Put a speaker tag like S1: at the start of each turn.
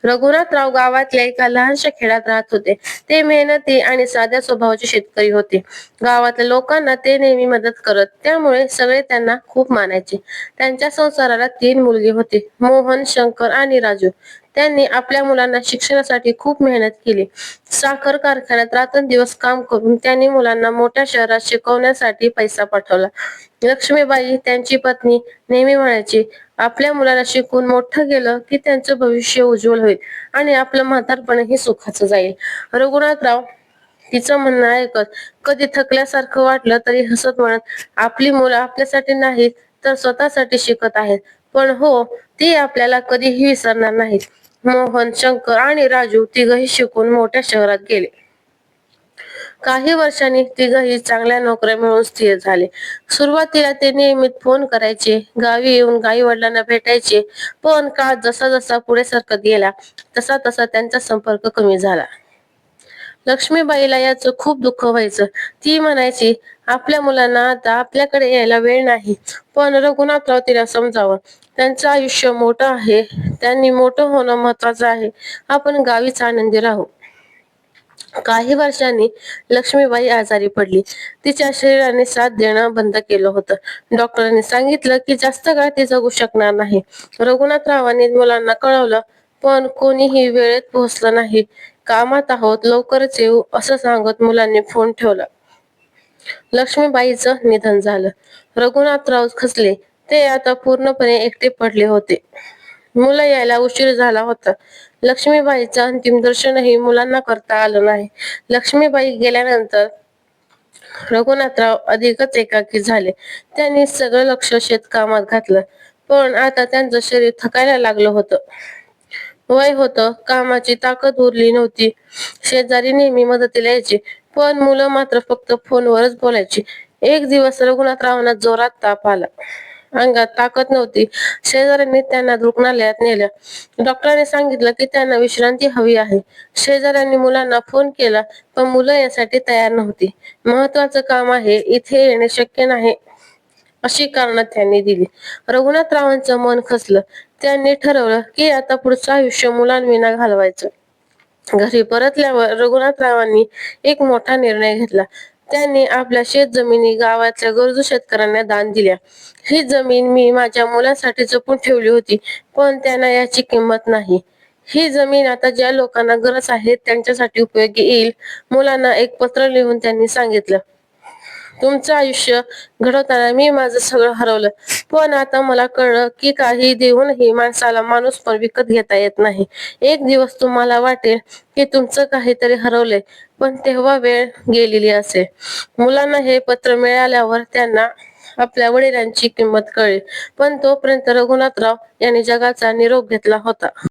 S1: रघुनाथराव गावातल्या एका लहानशा खेड्यात राहत होते. ते मेहनती आणि साध्या स्वभावाचे शेतकरी होते. गावातल्या लोकांना ते नेहमी मदत करत, त्यामुळे सगळे त्यांना खूप मानायचे. त्यांच्या संसाराला 3 मुलगे होते, मोहन, शंकर आणि राजू. त्यांनी आपल्या मुलांना शिक्षणासाठी खूप मेहनत केली. साखर कारखान्यात रात्रंदिवस काम करून त्यांनी मुलांना मोठ्या शहरात शिकवण्यासाठी पैसा पाठवला. लक्ष्मीबाई, त्यांची पत्नी, नेहमी म्हणायची, आपल्या मुलाला शिकून मोठं केलं की त्यांचं भविष्य उज्ज्वल होईल आणि आपलं म्हातारपणही सुखाचं जाईल. रघुनाथराव तिचं म्हणणं ऐकत, कधी थकल्यासारखं वाटलं तरी हसत म्हणत, आपली मुलं आपल्यासाठी नाहीत तर स्वतःसाठी शिकत आहेत, पण हो, ती आपल्याला कधीही विसरणार नाहीत. मोहन, शंकर आणि राजू तिघही शिकून मोठ्या शहरात गेले. काही वर्षांनी तिघही चांगल्या नोकऱ्या मिळवून स्थिर झाले. सुरुवातीला ते नियमित फोन करायचे, गावी येऊन आई वडिलांना भेटायचे, पण काळ जसा जसा पुढे सरकत गेला तसा तसा त्यांचा संपर्क कमी झाला. लक्ष्मीबाईला याचं खूप दुःख व्हायचं. ती म्हणायची, आपल्या मुलांना आता आपल्याकडे यायला वेळ नाही. पण रघुनाथराव तिला समजावं, त्यांचं आयुष्य मोठं आहे, त्यांनी मोठं होणं महत्वाचं आहे, आपण गावीच आनंदी राहू. काही वर्षांनी लक्ष्मीबाई आजारी पडली. तिच्या शरीराने साथ देणं बंद केलं होतं. डॉक्टरांनी सांगितलं की जास्त काळ ती जगू शकणार नाही. रघुनाथरावांनी मुलांना कळवलं, पण कोणीही वेळेत पोहोचलं नाही. कामात आहोत, लवकरच येऊ असं सांगत मुलांनी फोन ठेवला. लक्ष्मीबाईंचं निधन झालं. रघुनाथराव खचले. ते आता पूर्णपणे एकटे पडले होते. मुलं यायला उशीर झाला होता. लक्ष्मीबाईंचं अंतिम दर्शनही मुलांना करता आलं नाही. लक्ष्मीबाई गेल्यानंतर रघुनाथराव अधिकच एकाकी झाले. त्यांनी सगळं लक्ष शेतकामात घातलं, पण आता त्यांचं शरीर थकायला लागलं होतं. वय होतं, कामाची ताकद उरली नव्हती. शेजारी नेहमी मदतीला यायचे, पण मुलं मात्र फक्त फोनवरच बोलायची. एक दिवस रघुनाथरावांना जोरात ताप आला. अंगात ताकद नव्हती. शेजाऱ्यांनी त्यांना रुग्णालयात नेलं. डॉक्टरांनी सांगितलं की त्यांना विश्रांती हवी आहे. शेजाऱ्यांनी मुलांना फोन केला, पण मुलं यासाठी तयार नव्हती. महत्वाचं काम आहे, इथे येणे शक्य नाही अशी कारणं त्यांनी दिली. रघुनाथरावांचं मन खचलं. त्यांनी ठरवलं की आता पुढचं आयुष्य मुलांविना घालवायचं. घरी परतल्यावर रघुनाथरावांनी एक मोठा निर्णय घेतला. त्यांनी आपल्या शेतजमिनी गावातल्या गरजू शेतकऱ्यांना दान दिल्या. ही जमीन मी माझ्या मुलांसाठी जपून ठेवली होती, पण त्यांना याची किंमत नाही. ही जमीन आता ज्या लोकांना गरज आहे त्यांच्यासाठी उपयोगी येईल. मुलांना एक पत्र लिहून त्यांनी सांगितलं, तुमचं आयुष्य घडवताना मी माझं सगळं हरवलं, पण आता मला कळलं की काही देऊनही माणसाला माणूस पण विकत घेता येत नाही. एक दिवस तुम्हाला वाटेल की तुमचं काहीतरी हरवलंय, पण तेव्हा वेळ गेलेली असेल. मुलांना हे पत्र मिळाल्यावर त्यांना आपल्या वडिलांची किंमत कळेल, पण तोपर्यंत रघुनाथराव यांनी जगाचा निरोप घेतला होता.